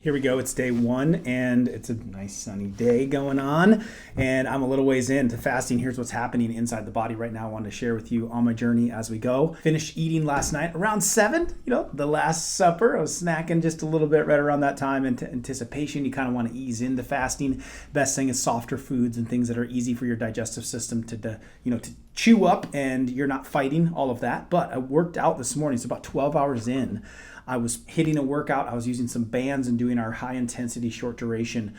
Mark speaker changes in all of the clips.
Speaker 1: Here we go. It's day one, and it's a nice sunny day going on, and I'm a little ways into fasting. Here's what's happening inside the body right now. I wanted to share with you on my journey as we go. Finished eating last night around 7, the Last Supper. I was snacking just a little bit right around that time into anticipation. You kind of want to ease into fasting. Best thing is softer foods and things that are easy for your digestive system to chew up, and you're not fighting all of that. But I worked out this morning. It's about 12 hours in. I was hitting a workout. I was using some bands and doing our high intensity, short duration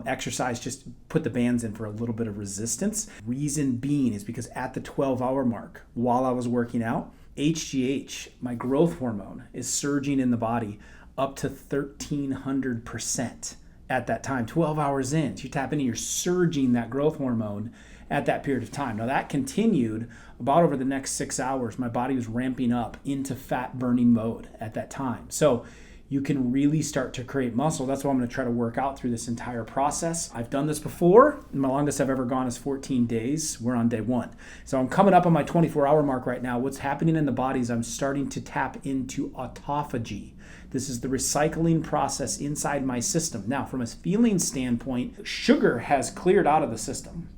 Speaker 1: exercise. Just put the bands in for a little bit of resistance. Reason being is because at the 12-hour mark, while I was working out, HGH, my growth hormone, is surging in the body up to 1,300% at that time, 12 hours in. So you tap into, you're surging that growth hormone at that period of time. Now that continued about over the next 6 hours. My body was ramping up into fat burning mode at that time. So you can really start to create muscle. That's why I'm going to try to work out through this entire process. I've done this before. My longest I've ever gone is 14 days. We're on day 1. So I'm coming up on my 24-hour mark right now. What's happening in the body is I'm starting to tap into autophagy. This is the recycling process inside my system. Now, from a feeling standpoint, sugar has cleared out of the system.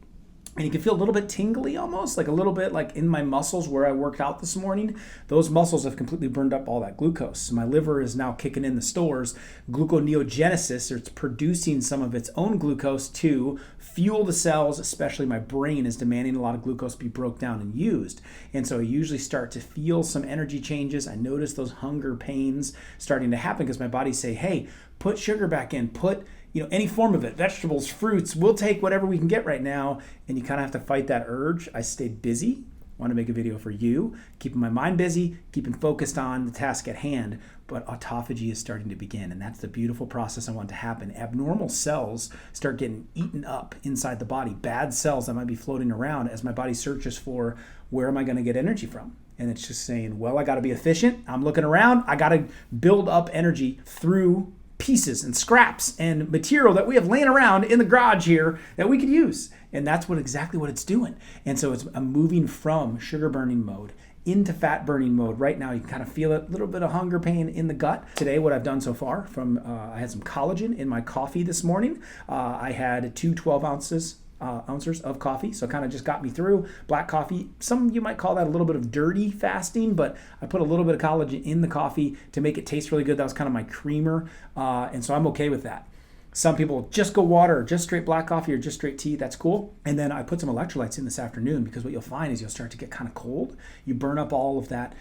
Speaker 1: And you can feel a little bit tingly almost, like a little bit like in my muscles where I worked out this morning. Those muscles have completely burned up all that glucose. So my liver is now kicking in the stores, gluconeogenesis, or it's producing some of its own glucose to fuel the cells, especially my brain is demanding a lot of glucose be broke down and used. And so I usually start to feel some energy changes. I notice those hunger pains starting to happen because my body say, hey, put sugar back in, put any form of it, vegetables, fruits, we'll take whatever we can get right now. And you kind of have to fight that urge. I stayed busy, want to make a video for you, keeping my mind busy, keeping focused on the task at hand. But autophagy is starting to begin, and that's the beautiful process I want to happen. Abnormal cells start getting eaten up inside the body, bad cells that might be floating around as my body searches for where am I going to get energy from? And it's just saying, well, I got to be efficient. I'm looking around. I got to build up energy through pieces and scraps and material that we have laying around in the garage here that we could use. And that's exactly what it's doing. And so I'm moving from sugar burning mode into fat burning mode. Right now, you can kind of feel it, a little bit of hunger pain in the gut. Today, what I've done so far, I had some collagen in my coffee this morning. I had 2 12 ounces of coffee, so kind of just got me through. Black coffee, some of you might call that a little bit of dirty fasting, but I put a little bit of collagen in the coffee to make it taste really good. That was kind of my creamer, and so I'm okay with that. Some people just go water, or just straight black coffee, or just straight tea. That's cool. And then I put some electrolytes in this afternoon because what you'll find is you'll start to get kind of cold. You burn up all of that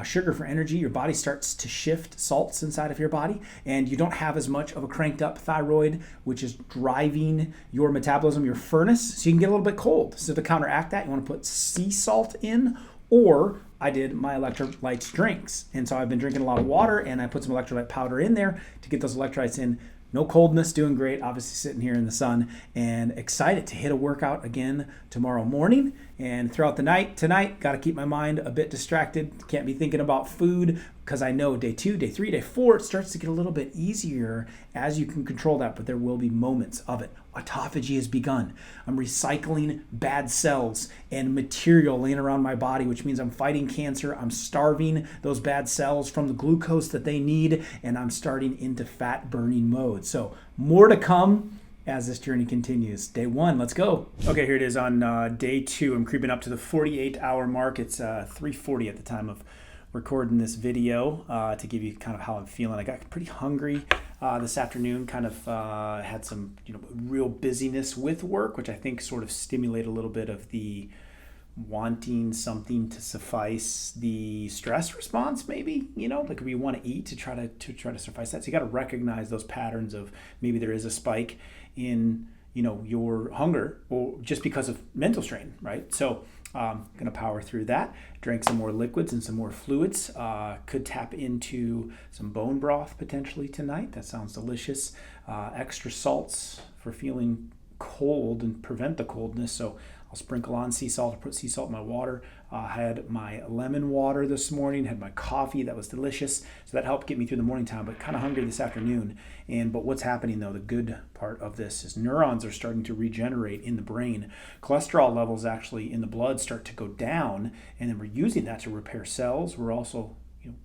Speaker 1: sugar for energy. Your body starts to shift salts inside of your body, and you don't have as much of a cranked up thyroid, which is driving your metabolism, your furnace, so you can get a little bit cold. So to counteract that, you want to put sea salt in, or I did my electrolytes drinks. And so I've been drinking a lot of water, and I put some electrolyte powder in there to get those electrolytes in. No coldness, doing great, obviously sitting here in the sun, and excited to hit a workout again tomorrow morning and throughout the night. Tonight, got to keep my mind a bit distracted. Can't be thinking about food because I know day 2, day 3, day 4, it starts to get a little bit easier as you can control that, but there will be moments of it. Autophagy has begun. I'm recycling bad cells and material laying around my body, which means I'm fighting cancer. I'm starving those bad cells from the glucose that they need, and I'm starting into fat burning mode. So more to come as this journey continues. Day 1, let's go. Okay, here it is on day 2. I'm creeping up to the 48-hour mark. It's 3:40 at the time of recording this video to give you kind of how I'm feeling. I got pretty hungry this afternoon, kind of had some real busyness with work, which I think sort of stimulated a little bit of the wanting something to suffice the stress response, maybe, like we want to eat to try to suffice that. So you got to recognize those patterns of maybe there is a spike in your hunger, or just because of mental strain, right? So going to power through that. Drank some more liquids and some more fluids. Could tap into some bone broth potentially tonight. That sounds delicious. Extra salts for feeling cold and prevent the coldness. So I'll sprinkle on sea salt or put sea salt in my water. Had my lemon water this morning, had my coffee, that was delicious. So that helped get me through the morning time, but kind of hungry this afternoon. But what's happening though, the good part of this is neurons are starting to regenerate in the brain. Cholesterol levels actually in the blood start to go down, and then we're using that to repair cells. We're also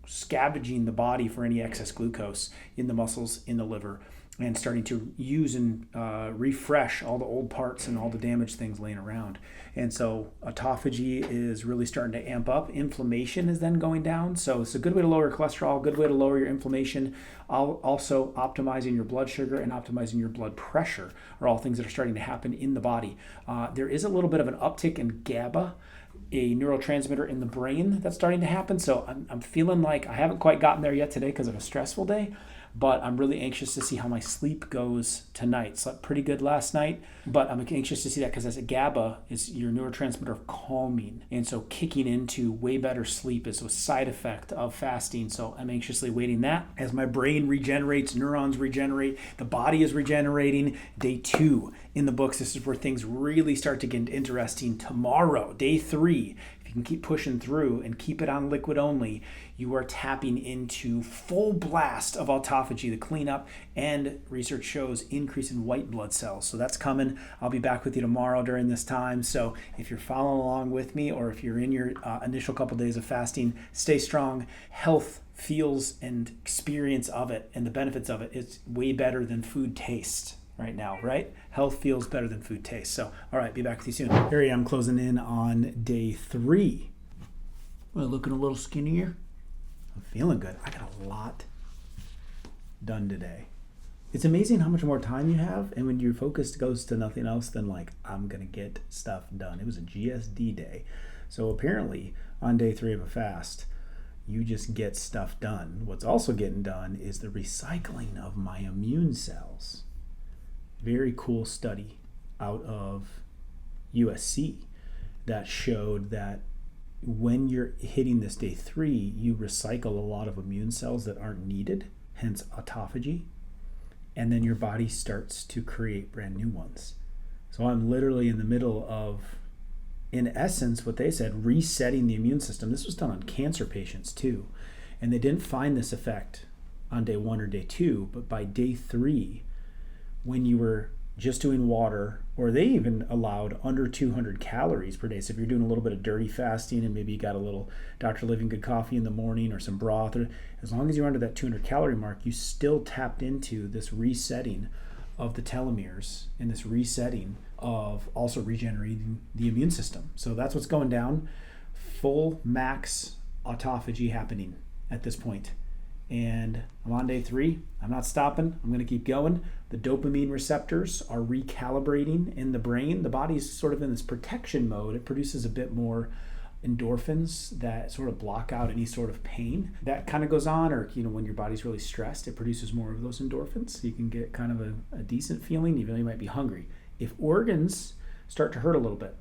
Speaker 1: scavenging the body for any excess glucose in the muscles, in the liver, and starting to use and refresh all the old parts and all the damaged things laying around. And so autophagy is really starting to amp up. Inflammation is then going down. So it's a good way to lower cholesterol, good way to lower your inflammation. Also optimizing your blood sugar and optimizing your blood pressure are all things that are starting to happen in the body. There is a little bit of an uptick in GABA, a neurotransmitter in the brain that's starting to happen. So I'm feeling like I haven't quite gotten there yet today because of a stressful day, but I'm really anxious to see how my sleep goes tonight. Slept pretty good last night, but I'm anxious to see that because as a GABA is your neurotransmitter of calming. And so kicking into way better sleep is a side effect of fasting. So I'm anxiously waiting that. As my brain regenerates, neurons regenerate, the body is regenerating. Day 2 in the books, this is where things really start to get interesting. Tomorrow, day 3, if you can keep pushing through and keep it on liquid only, you are tapping into full blast of autophagy, the cleanup, and research shows increase in white blood cells. So that's coming. I'll be back with you tomorrow during this time. So if you're following along with me, or if you're in your initial couple days of fasting, stay strong. Health, feels, and experience of it and the benefits of it is way better than food taste right now, right? Health feels better than food tastes. So, all right, be back with you soon. Here I am closing in on day 3. Well, looking a little skinnier. I'm feeling good. I got a lot done today. It's amazing how much more time you have, and when your focus goes to nothing else than like, I'm going to get stuff done. It was a GSD day. So apparently on day 3 of a fast, you just get stuff done. What's also getting done is the recycling of my immune cells. Very cool study out of USC that showed that when you're hitting this day 3, you recycle a lot of immune cells that aren't needed, hence autophagy, and then your body starts to create brand new ones. So I'm literally in the middle of, in essence, what they said, resetting the immune system. This was done on cancer patients too, and they didn't find this effect on day 1 or day 2, but by day 3, when you were just doing water, or they even allowed under 200 calories per day. So if you're doing a little bit of dirty fasting and maybe you got a little Dr. Livingood coffee in the morning or some broth, or as long as you're under that 200 calorie mark, you still tapped into this resetting of the telomeres and this resetting of also regenerating the immune system. So that's what's going down. Full max autophagy happening at this point. And I'm on day 3. I'm not stopping. I'm going to keep going. The dopamine receptors are recalibrating in the brain. The body's sort of in this protection mode. It produces a bit more endorphins that sort of block out any sort of pain. That kind of goes on, or when your body's really stressed, it produces more of those endorphins. So you can get kind of a decent feeling, even though you might be hungry. If organs start to hurt a little bit,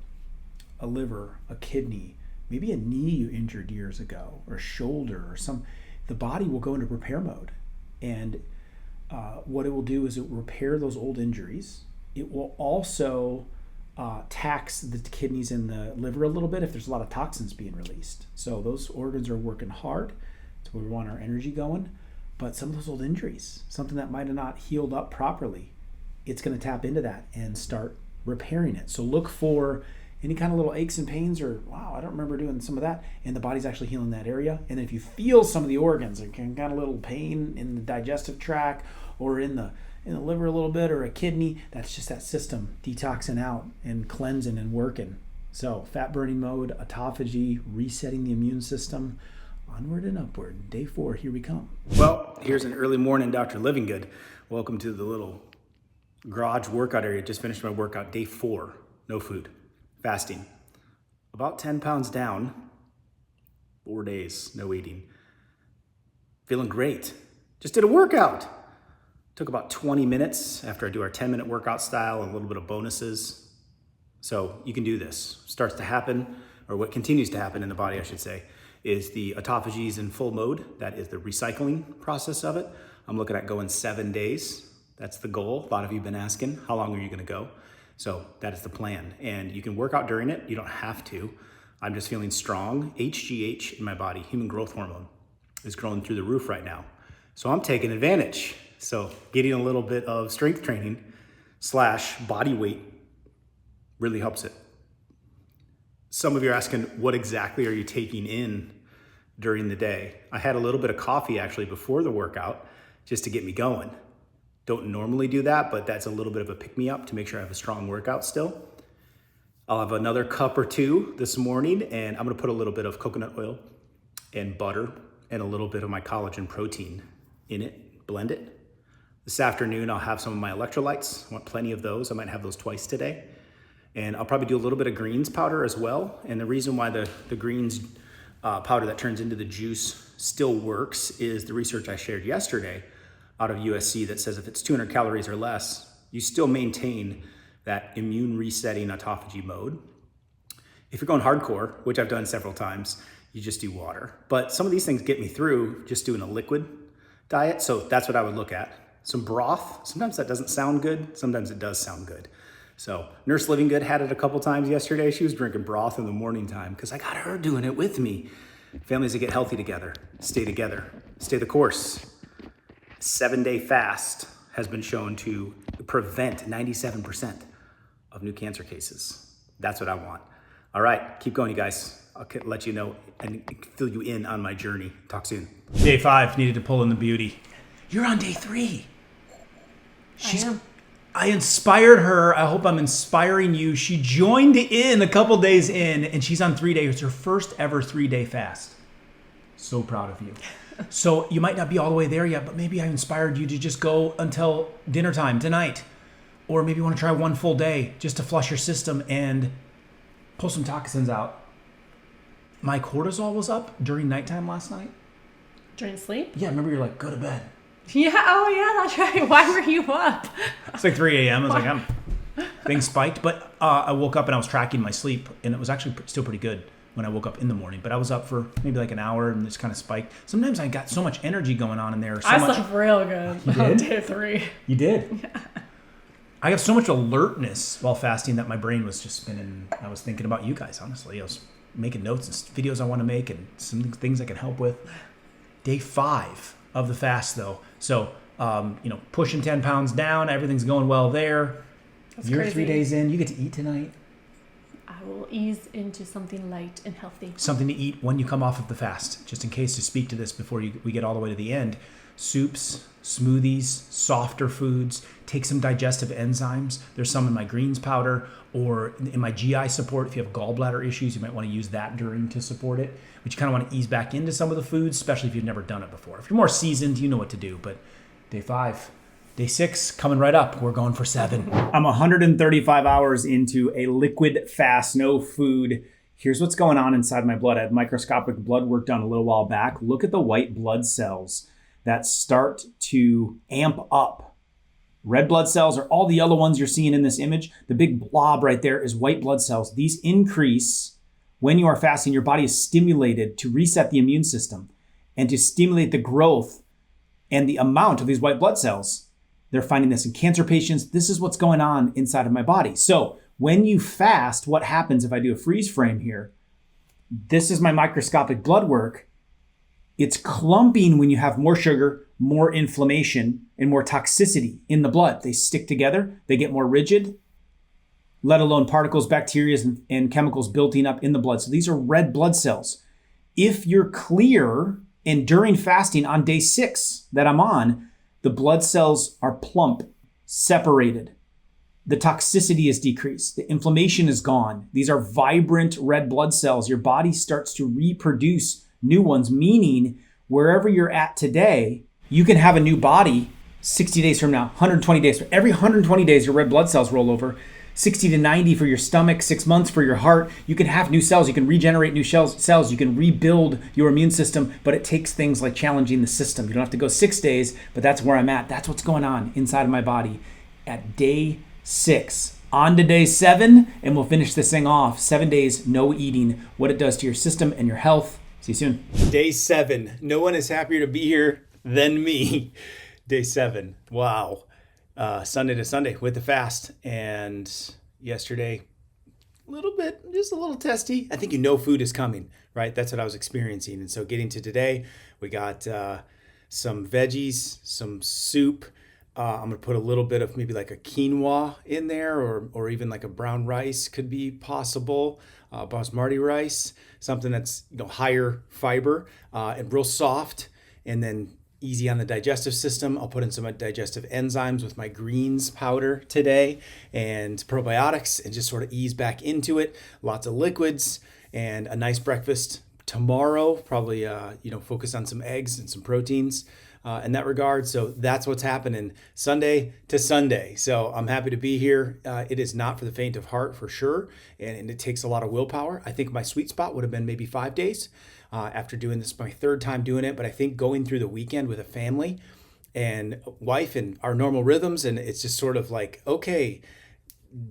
Speaker 1: a liver, a kidney, maybe a knee you injured years ago, or a shoulder, or the body will go into repair mode. And what it will do is it will repair those old injuries. It will also tax the kidneys and the liver a little bit if there's a lot of toxins being released. So those organs are working hard. That's where we want our energy going. But some of those old injuries, something that might have not healed up properly, it's going to tap into that and start repairing it. So look for any kind of little aches and pains, or wow, I don't remember doing some of that, and the body's actually healing that area. And if you feel some of the organs, like got a little pain in the digestive tract or in the liver a little bit, or a kidney, that's just that system detoxing out and cleansing and working. So fat burning mode, autophagy, resetting the immune system, onward and upward. Day 4, here we come. Well, here's an early morning Dr. Livingood. Welcome to the little garage workout area. Just finished my workout, day 4, no food. Fasting, about 10 pounds down, 4 days, no eating. Feeling great. Just did a workout. Took about 20 minutes after I do our 10-minute workout style and a little bit of bonuses. So you can do this. Starts to happen, or what continues to happen in the body, I should say, is the autophagy is in full mode. That is the recycling process of it. I'm looking at going 7 days. That's the goal. A lot of you have been asking, how long are you gonna go? So that is the plan, and you can work out during it. You don't have to. I'm just feeling strong. HGH in my body, human growth hormone, is growing through the roof right now. So I'm taking advantage. So getting a little bit of strength training / body weight really helps it. Some of you are asking, what exactly are you taking in during the day. I had a little bit of coffee actually before the workout just to get me going. Don't normally do that, but that's a little bit of a pick-me-up to make sure I have a strong workout still. I'll have another cup or two this morning, and I'm gonna put a little bit of coconut oil and butter and a little bit of my collagen protein in it, blend it. This afternoon, I'll have some of my electrolytes. I want plenty of those. I might have those twice today. And I'll probably do a little bit of greens powder as well. And the reason why the greens powder that turns into the juice still works is the research I shared yesterday out of USC that says if it's 200 calories or less, you still maintain that immune resetting autophagy mode. If you're going hardcore, which I've done several times, you just do water. But some of these things get me through just doing a liquid diet. So that's what I would look at. Some broth. Sometimes that doesn't sound good. Sometimes it does sound good. So Nurse Livingood had it a couple times yesterday. She was drinking broth in the morning time because I got her doing it with me. Families that get healthy together, stay the course. 7-day fast has been shown to prevent 97% of new cancer cases. That's what I want. All right, keep going, you guys. I'll let you know and fill you in on my journey. Talk soon. Day 5, needed to pull in the beauty. You're on day 3.
Speaker 2: I am.
Speaker 1: I inspired her. I hope I'm inspiring you. She joined in a couple days in, and she's on 3 days. It's her first ever 3-day fast. So proud of you. So you might not be all the way there yet, but maybe I inspired you to just go until dinner time tonight. Or maybe you want to try one full day just to flush your system and pull some toxins out. My cortisol was up during nighttime last night.
Speaker 2: During sleep?
Speaker 1: Yeah, remember you're like, go to bed.
Speaker 2: Yeah, oh yeah, that's right. Why were you up?
Speaker 1: It's like 3 a.m. I was like, things spiked. But I woke up and I was tracking my sleep, and it was actually still pretty good when I woke up in the morning. But I was up for maybe like an hour, and this kind of spiked. Sometimes I got so much energy going on in there.
Speaker 2: I slept real good on day 3.
Speaker 1: You did? Yeah. I have so much alertness while fasting that my brain was just spinning. I was thinking about you guys, honestly. I was making notes and videos I want to make and some things I can help with. Day 5 of the fast, though. So, pushing 10 pounds down. Everything's going well there.
Speaker 2: That's
Speaker 1: You're
Speaker 2: crazy.
Speaker 1: 3 days in. You get to eat tonight.
Speaker 2: I will ease into something light and healthy.
Speaker 1: Something to eat when you come off of the fast. Just in case to speak to this before we get all the way to the end. Soups, smoothies, softer foods. Take some digestive enzymes. There's some in my greens powder or in my GI support. If you have gallbladder issues, you might want to use that during to support it. But you kind of want to ease back into some of the foods, especially if you've never done it before. If you're more seasoned, you know what to do. But day 5, day 6, coming right up. We're going for 7. I'm 135 hours into a liquid fast, no food. Here's what's going on inside my blood. I had microscopic blood work done a little while back. Look at the white blood cells that start to amp up. Red blood cells are all the yellow ones you're seeing in this image. The big blob right there is white blood cells. These increase when you are fasting. Your body is stimulated to reset the immune system and to stimulate the growth and the amount of these white blood cells. They're finding this in cancer patients. This is what's going on inside of my body. So when you fast, what happens if I do a freeze frame here? This is my microscopic blood work. It's clumping when you have more sugar, more inflammation, and more toxicity in the blood. They stick together, they get more rigid, let alone particles, bacteria, and chemicals building up in the blood. So these are red blood cells. If you're clear and during fasting on day 6 that I'm on, the blood cells are plump, separated. The toxicity is decreased. The inflammation is gone. These are vibrant red blood cells. Your body starts to reproduce new ones, meaning wherever you're at today, you can have a new body 60 days from now, 120 days. Every 120 days, your red blood cells roll over. 60 to 90 for your stomach, 6 months for your heart. You can have new cells. You can regenerate new cells. You can rebuild your immune system, but it takes things like challenging the system. You don't have to go 6 days, but that's where I'm at. That's what's going on inside of my body at day 6. On to day 7, and we'll finish this thing off. 7 days, no eating, what it does to your system and your health. See you soon. Day 7. No one is happier to be here than me. Day 7. Wow. Sunday to Sunday with the fast. And yesterday, just a little testy. I think food is coming, right? That's what I was experiencing. And so getting to today, we got some veggies, some soup, I'm gonna put a little bit of maybe like a quinoa in there, or even like a brown rice could be possible. Basmati rice, something that's higher fiber and real soft, and then easy on the digestive system. I'll put in some digestive enzymes with my greens powder today and probiotics, and just sort of ease back into it. Lots of liquids and a nice breakfast tomorrow. Probably focus on some eggs and some proteins in that regard. So that's what's happening Sunday to Sunday. So I'm happy to be here. It is not for the faint of heart, for sure, and it takes a lot of willpower. I think my sweet spot would have been maybe 5 days after doing this, my third time doing it. But I think going through the weekend with a family and wife and our normal rhythms, and it's just sort of like, okay,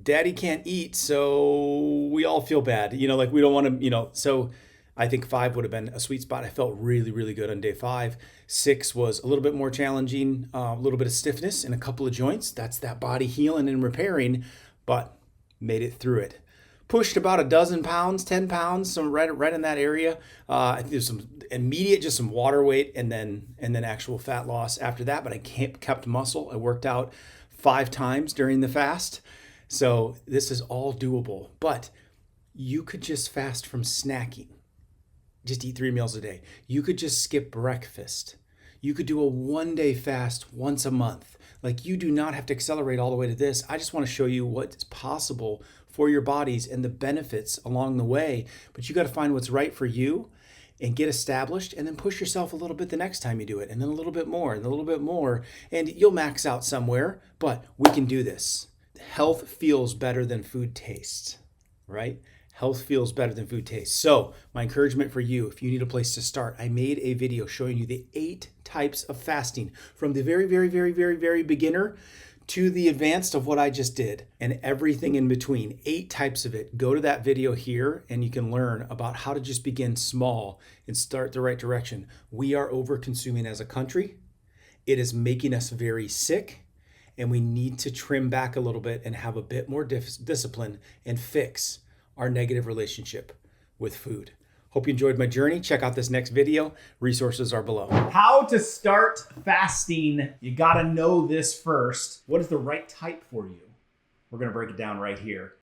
Speaker 1: daddy can't eat, so we all feel bad, like we don't want to, so I think 5 would have been a sweet spot. I felt really, really good on day 5. 6 was a little bit more challenging, a little bit of stiffness in a couple of joints. That's that body healing and repairing, but made it through it. Pushed about a dozen pounds, 10 pounds, some right in that area. I think there's some immediate, just some water weight, and then actual fat loss after that. But I kept muscle. I worked out 5 times during the fast. So this is all doable. But you could just fast from snacking. Just eat 3 meals a day. You could just skip breakfast. You could do a 1-day fast once a month. Like, you do not have to accelerate all the way to this. I just want to show you what's possible for your bodies and the benefits along the way. But you got to find what's right for you and get established, and then push yourself a little bit the next time you do it, and then a little bit more and a little bit more, and you'll max out somewhere, but we can do this. Health feels better than food tastes, right? Health feels better than food tastes. So my encouragement for you, if you need a place to start, I made a video showing you the 8 types of fasting, from the very, very, very, very, very beginner to the advanced of what I just did, and everything in between. 8 types of it. Go to that video here and you can learn about how to just begin small and start the right direction. We are over consuming as a country. It is making us very sick, and we need to trim back a little bit and have a bit more discipline and fix our negative relationship with food. Hope you enjoyed my journey. Check out this next video. Resources are below. How to start fasting. You gotta know this first. What is the right type for you? We're gonna break it down right here.